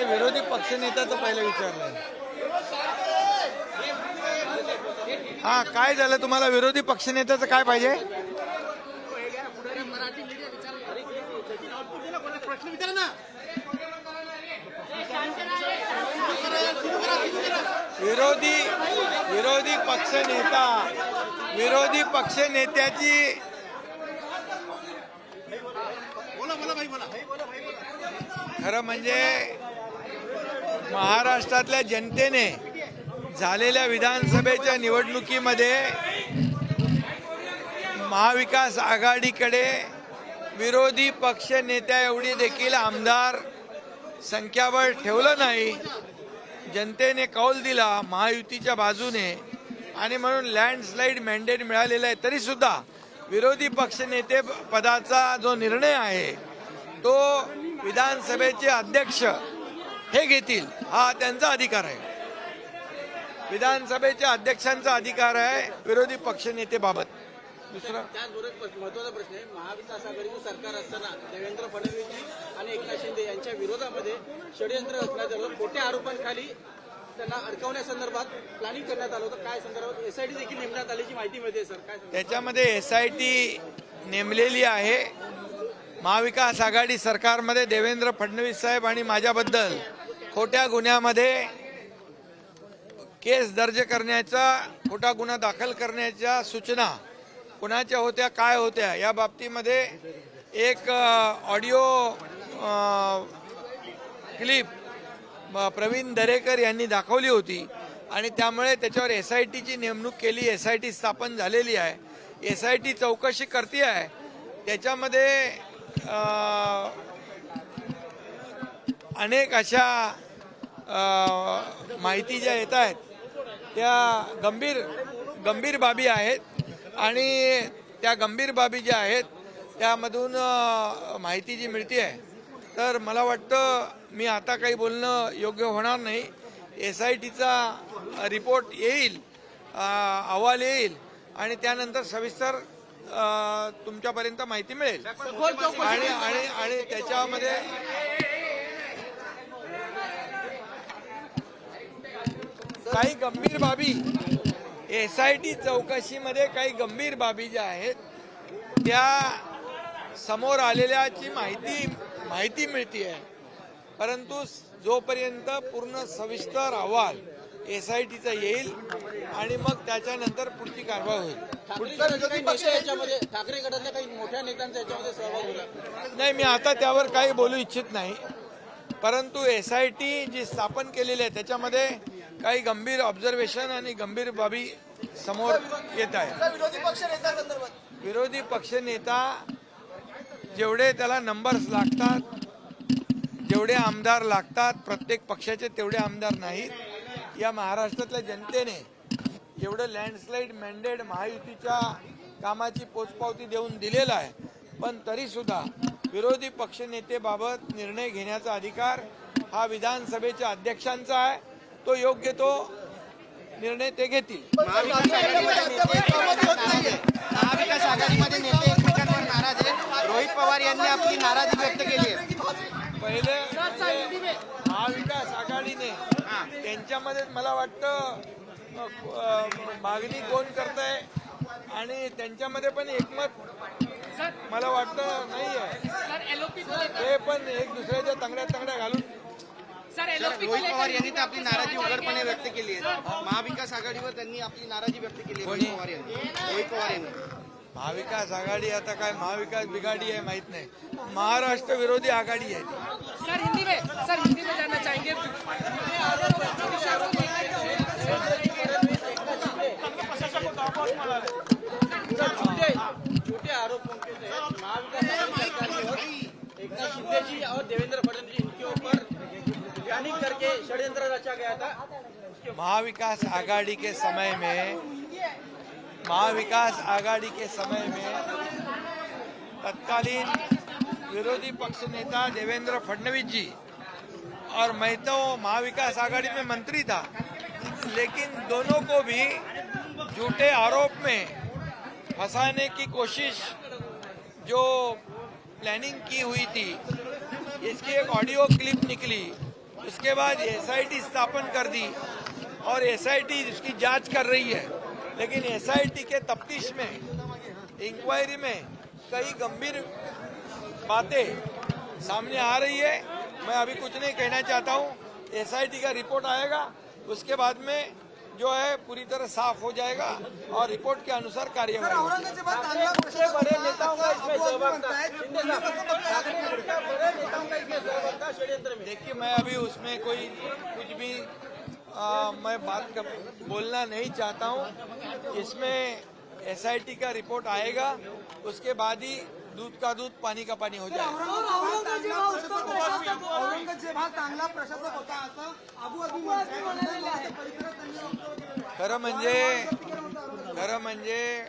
नाही, विरोधी पक्षनेत्याचं पहिलं विचारलं. हा, काय झालं तुम्हाला? विरोधी पक्षनेत्याचं काय पाहिजे? विरोधी पक्षनेत्याची खरं म्हणजे महाराष्ट्रातल्या जनतेने झालेल्या विधानसभेच्या निवडणुकीमध्ये महाविकास आघाडीकडे विरोधी पक्ष नेत्या एवढी देखील आमदार संख्याबळ ठेवलं नाही. जनतेने कौल दिला महायुतीच्या बाजूने आणि म्हणून लँडस्लाईड मॅन्डेट मिळालेलं आहे. तरी सुद्धा विरोधी पक्षनेते पदाचा जो निर्णय आहे तो विधानसभेचे अध्यक्ष हे घेतील, हा त्यांचा अधिकार आहे. विधानसभेच्या अध्यक्षांचा अधिकार आहे विरोधी पक्षनेतेबाबत. दुसरा त्याचबरोबर महत्वाचा प्रश्न आहे, महाविकास आघाडीचं सरकार असताना देवेंद्र फडणवीस आणि एकनाथ शिंदे यांच्या विरोधामध्ये षडयंत्र रचण्यात आलं. खोट्या आरोपांखाली त्यांना अडकवण्यासंदर्भात प्लॅनिंग करण्यात आलं होतं. काय संदर्भात एसआयटी देखील नेमण्यात आल्याची माहिती मिळते सर. काय त्याच्यामध्ये एसआयटी नेमलेली आहे. महाविकास आघाडी सरकारमध्ये देवेंद्र फडणवीस साहेब आणि माझ्याबद्दल खोट्या गुन्ह्यामध्ये केस दर्ज करण्याचा, खोटा गुन्हा दाखल करण्याच्या सूचना कुणाच्या होत्या, काय होत्या, या बाबतीमध्ये एक ऑडिओ क्लिप प्रवीण दरेकर यांनी दाखवली होती आणि त्यामुळे त्याच्यावर एसआयटीची नेमणूक केली. एसआयटी स्थापन झालेली आहे. एसआयटी चौकशी करते आहे. त्याच्यामध्ये अनेक अशा माहिती ज्या येत आहेत त्या गंभीर बाबी आहेत आणि त्या गंभीर बाबी ज्या आहेत त्यामधून माहिती जी मिळते आहे. तर मला वाटतं मी आता काही बोलणं योग्य होणार नाही. एसआयटीचा रिपोर्ट येईल, अहवाल येईल आणि त्यानंतर सविस्तर तुमच्यापर्यंत माहिती मिळेल. आणि त्याच्यामध्ये काही गंभीर बाबी, एसआयटी चौकशीमध्ये काही गंभीर बाबी ज्या आहेत त्या समोर आलेल्याची माहिती मिळते आहे. परंतु जोपर्यंत पूर्ण सविस्तर अहवाल एसआयटीचा येईल आणि मग त्याच्यानंतर पुढची कारवाई होईल. ठाकरे गटातल्या काही मोठ्या नेत्यांचा याच्यामध्ये सहभाग होता नाही, मी आता त्यावर काही बोलू इच्छित नाही. परंतु एसआयटी जी स्थापन केलेली आहे त्याच्यामध्ये काही गंभीर ऑब्झर्वेशन आणि गंभीर बाबी समोर येत आहे. विरोधी पक्षनेता जेवढे त्याला नंबर्स लागतात, जेवढे आमदार लागतात, प्रत्येक पक्षाचे तेवढे आमदार नाहीत. या महाराष्ट्रातल्या जनतेने एवढं लँडस्लाईड मॅन्डेट महायुतीच्या कामाची पोचपावती देऊन दिलेला आहे. पण तरी सुद्धा विरोधी पक्षनेतेबाबत निर्णय घेण्याचा अधिकार हा विधानसभेच्या अध्यक्षांचा आहे. तो योग्य तो निर्णय ते घेतील. महाविकास आघाडीमध्ये नेते एकमेकांवर नाराज आहे. रोहित पवार यांनी आपली नाराजी व्यक्त केली आहे. पहिले महाविकास आघाडीने त्यांच्यामध्ये मला वाटतं मागणी कोण करताय आणि त्यांच्यामध्ये पण एकमत मला वाटतं नाही आहे. ते पण एक दुसऱ्याच्या तंगड्या घालून रोहित पवार यांनी तर आपली नाराजी उघडपणे व्यक्त केली आहे. महाविकास आघाडीवर त्यांनी आपली नाराजी व्यक्त केली आहे. रोहित पवार यांनी महाविकास आघाडी आता काय महाविकास बिघाडी आहे माहित नाही. महाराष्ट्र विरोधी आघाडी आहे. सर हिंदी में जानना चाहेंगे. झूठे आरोप महाविकास एकनाथ शिंदे जी और देवेंद्र फडणवीस इनके ऊपर प्लानिंग करके षड्यंत्र रचा गया था. महाविकास आघाड़ी के समय में तत्कालीन विरोधी पक्ष नेता देवेंद्र फडणवीस जी और मैं तो महाविकास आघाड़ी में मंत्री था, लेकिन दोनों को भी झूठे आरोप में फंसाने की कोशिश जो प्लानिंग की हुई थी, इसकी एक ऑडियो क्लिप निकली उसके बाद एसआईटी स्थापन कर दी और एसआईटी उसकी जांच कर रही है, लेकिन एसआईटी के तफ्तीश में, इंक्वायरी में कई गंभीर बातें सामने आ रही है। मैं अभी कुछ नहीं कहना चाहता हूँ। एसआईटी का रिपोर्ट आएगा, उसके बाद में जो है पूरी तरह साफ हो जाएगा और रिपोर्ट के अनुसार कार्यवाही होगी। बड़े नेताओं का इसमें सहभाग था, शिंदे साहब, बड़े नेताओं का इसमें सहभाग था षड्यंत्र में। देखिए, मैं अभी उसमें कोई कुछ भी मैं बोलना नहीं चाहता हूँ। इसमें एसआईटी का रिपोर्ट आएगा, उसके बाद ही दूध का दूध पानी का पानी हो जाएगा। औरंगजेब हा चांगला प्रशासक होता असं अबू आझमी म्हणतात. खरं म्हणजे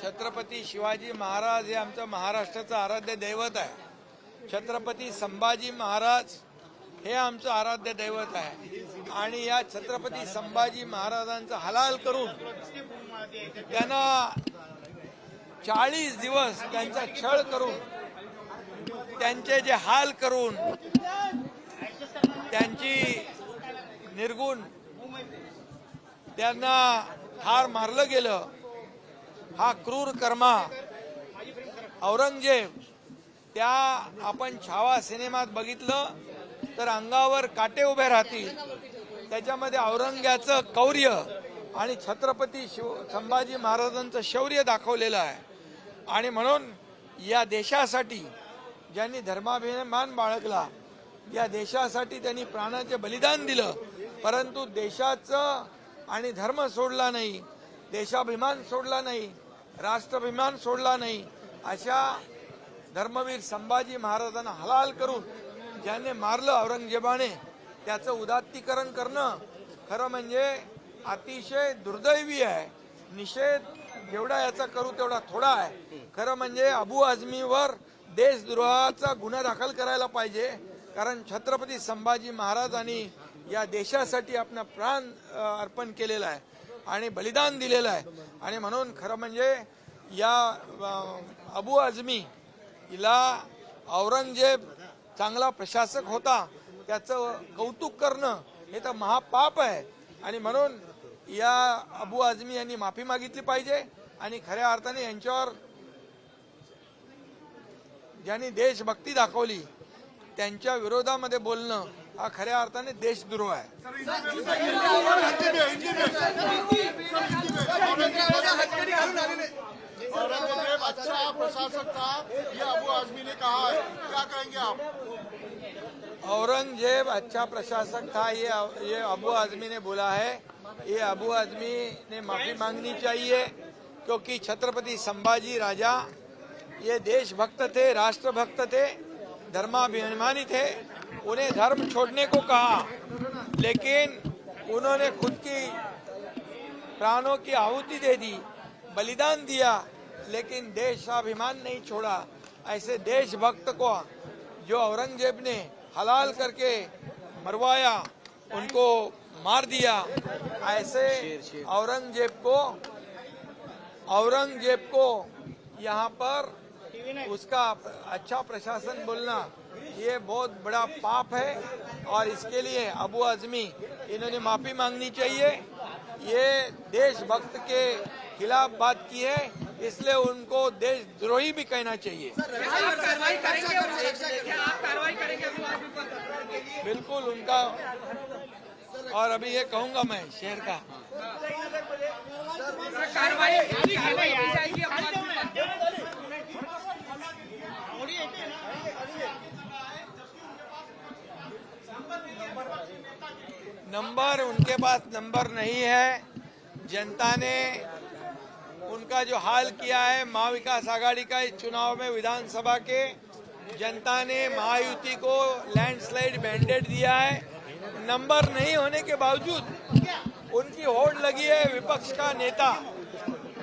छत्रपती शिवाजी महाराज हे आमचं महाराष्ट्राचं आराध्य दैवत आहे। छत्रपती संभाजी महाराज हे आमचं आराध्य दैवत आहे आणि या छत्रपती संभाजी महाराजांचा हलाल करून त्यांना 40 दिवस त्यांचा छळ करून, त्यांचे जे हाल करून, त्यांची निर्गुण त्यांना ठार मारलं गेलं, हा क्रूर कर्मा औरंगजेब, त्या आपण छावा सिनेमात बघितलं तर अंगावर काटे उभे राहतील। त्याच्यामध्ये औरंग्याचं कौर्य आणि छत्रपती संभाजी महाराजांचं शौर्य दाखवलेलं आहे। आणि म्हणून या देशासाठी ज्यांनी धर्माभिमान बाळगला, या देशासाठी त्यांनी प्राणाचे बलिदान दिलं, परंतु देशाचं आणि धर्म सोडला नाही, देशाभिमान सोडला नाही, राष्ट्राभिमान सोडला नाही, अशा धर्मवीर संभाजी महाराजांना हलाल करून ज्यांनी मारलं औरंगजेबाने, त्याचं उदात्तीकरण करणं खरं म्हणजे अतिशय दुर्दैवी आहे। निषेध जेवढा याचा करू तेवढा थोडा आहे। खरं म्हणजे अबू आझमीवर देशद्रोहाचा गुन्हा दाखल करायला पाहिजे, कारण छत्रपती संभाजी महाराजांनी या देशासाठी आपला प्राण अर्पण केलेला आहे आणि बलिदान दिलेलं आहे। आणि म्हणून खरं म्हणजे या अबू आझमी हिला औरंगजेब चांगला प्रशासक होता त्याचं कौतुक करणं हे तर महापाप आहे। आणि म्हणून या अबू आझमी यांनी माफी मागितली पाहिजे आणि खऱ्या अर्थाने यांच्यावर ज्यांनी देशभक्ती दाखवली त्यांच्या विरोधामध्ये बोलणं हा खऱ्या अर्थाने देशद्रोह आहे। औरंगजेब अच्छा प्रशासक था, ये अबू आझमी ने कहा है, क्या कहेंगे आप? औरंगजेब अच्छा प्रशासक था, ये अबू आझमी ने बोला है। ये अबू आझमी ने माफी मांगनी चाहिए, क्योंकि छत्रपति संभाजी राजा ये देशभक्त थे, राष्ट्रभक्त थे, धर्माभिमानी थे। उन्हें धर्म छोड़ने को कहा, लेकिन उन्होंने खुद की प्राणों की आहुति दे दी, बलिदान दिया, लेकिन देशाभिमान नहीं छोड़ा। ऐसे देशभक्त को जो औरंगजेब ने हलाल करके मरवाया, उनको मार दिया, ऐसे औरंगजेब को यहाँ पर उसका अच्छा प्रशासन बोलना ये बहुत बड़ा पाप है और इसके लिए अबू आझमी इन्होंने माफी मांगनी चाहिए। ये देशभक्त के खिलाफ बात की है, इसलिए उनको देशद्रोही भी कहना चाहिए। आप कार्रवाई करेंगे? क्या आप कार्रवाई करेंगे अबू आझमी पर? बिल्कुल उनका, और अभी ये कहूंगा मैं शहर का कार्रवाई की जाएगी अबू आझमी पर? नंबर उनके पास नंबर नहीं है। जनता ने उनका जो हाल किया है, महाविकास आघाड़ी का इस चुनाव में विधानसभा के, जनता ने महायुति को लैंडस्लाइड मैंडेट दिया है। नंबर नहीं होने के बावजूद उनकी होड़ लगी है विपक्ष का नेता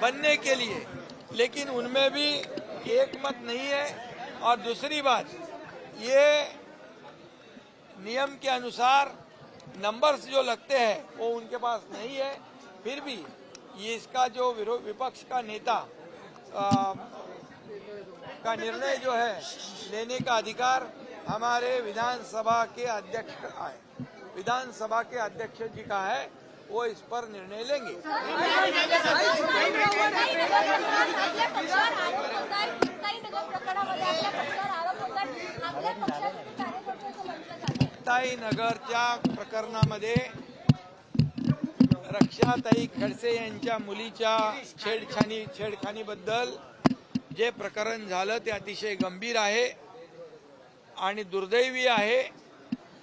बनने के लिए, लेकिन उनमें भी एक मत नहीं है। और दूसरी बात, ये नियम के अनुसार नंबर्स जो लगते हैं वो उनके पास नहीं है। फिर भी ये इसका जो विपक्ष का नेता का निर्णय जो है लेने का अधिकार हमारे विधानसभा के अध्यक्ष का है, विधानसभा के अध्यक्ष जी का है, वो इस पर निर्णय लेंगे। ताईनगरच्या प्रकरणामध्ये रक्षाताई खडसे यांच्या मुलीच्या छेडखानीबद्दल जे प्रकरण झालं ते अतिशय गंभीर आहे आणि दुर्दैवी आहे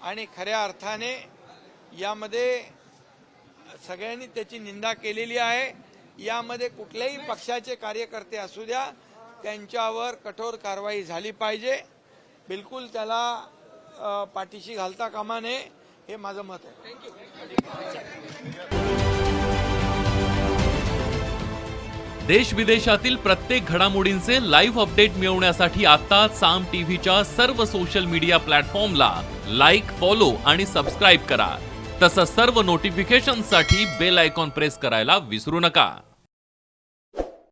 आणि खऱ्या अर्थाने यामध्ये सगळ्यांनी त्याची निंदा केलेली आहे। यामध्ये कुठल्याही पक्षाचे कार्यकर्ते असू द्या, त्यांच्यावर कठोर कारवाई झाली पाहिजे। बिलकुल त्याला पाठीशी घालता कामा नये, हे माझं मत आहे। देश विदेशातील प्रत्येक घडामोडींचे लाईव्ह अपडेट मिळवण्यासाठी आता साम टीव्हीच्या सर्व सोशल मीडिया प्लॅटफॉर्मला लाईक, फॉलो आणि सबस्क्राईब करा। तसंच सर्व नोटिफिकेशनसाठी बेल आयकॉन प्रेस करायला विसरू नका।